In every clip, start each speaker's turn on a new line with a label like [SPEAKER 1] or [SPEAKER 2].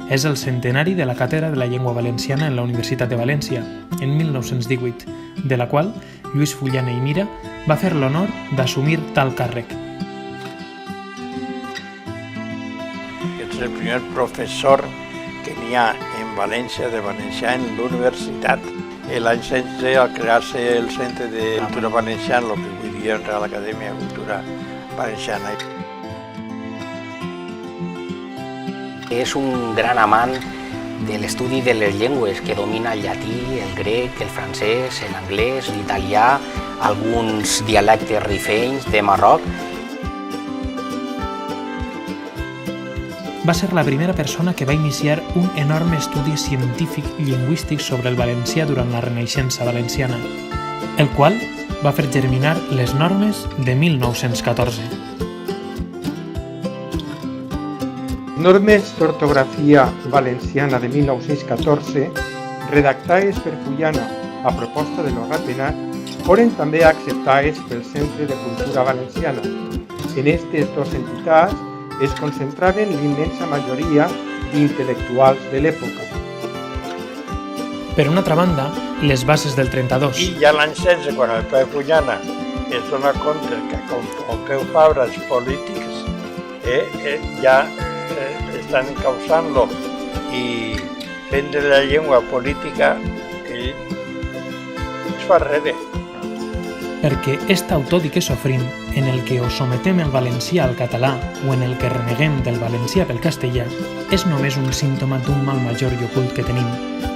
[SPEAKER 1] és el centenari de la Càtedra de la Llengua Valenciana en la Universitat de València, en 1918, de la qual Lluís Fullana i Mira va fer l'honor d'assumir tal càrrec.
[SPEAKER 2] És el primer professor que n'hi ha en València de valencià en l'universitat. L'any 16, al crear-se el Centre de Cultura Valenciana, el que avui dia és l'Acadèmia de Cultura Valenciana.
[SPEAKER 3] És un gran amant de l'estudi de les llengües, que domina el llatí, el grec, el francès, l'anglès, l'italià, alguns dialectes rifenys de Marroc.
[SPEAKER 1] Va ser la primera persona que va iniciar un enorme estudi científic lingüístic sobre el valencià durant la Renaixença valenciana, el qual va fer germinar les normes de 1914.
[SPEAKER 4] Normes d'ortografia valenciana de 1914, redactades per Fullana a proposta de lo Ratpenat, foren també acceptades pel Centre de Cultura Valenciana. En aquestes dues entitats es concentraven l'immensa majoria d'intel·lectuals de l'època.
[SPEAKER 1] Per una altra banda, les bases del 32.
[SPEAKER 2] I ja l'any 16, quan el Pere Fullana es dona compte que com Pompeu Fabra els polítics ja estan encausant-lo i fent de la llengua política, ell es fa arrere.
[SPEAKER 1] Perquè est autòdic que sofrim, en el que o sometem el valencià al català o en el que reneguem del valencià pel castellà, és només un símptoma d'un mal major i ocult que tenim,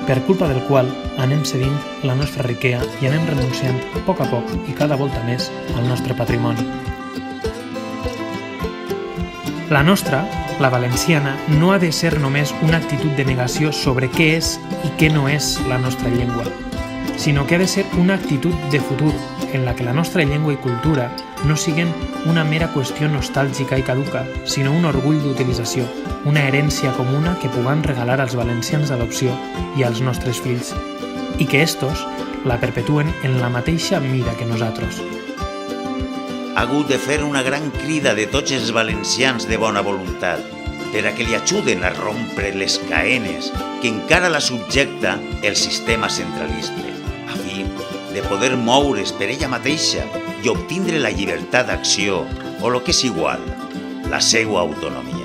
[SPEAKER 1] per culpa del qual anem cedint la nostra riquea i anem renunciant a poc i cada volta més al nostre patrimoni. La nostra, la valenciana, no ha de ser només una actitud de negació sobre què és i què no és la nostra llengua, sinó que ha de ser una actitud de futur en la que la nostra llengua i cultura no siguen una mera qüestió nostàlgica i caduca, sinó un orgull d'utilització, una herència comuna que puguem regalar als valencians d'adopció i als nostres fills, i que estos la perpetuen en la mateixa mira que nosaltres.
[SPEAKER 5] Ha hagut de fer una gran crida de tots els valencians de bona voluntat per a que li ajuden a rompre les caenes que encara la subjecta el sistema centralista, a fi de poder moure's per ella mateixa i obtindre la llibertat d'acció o, el que és igual, la seva autonomia.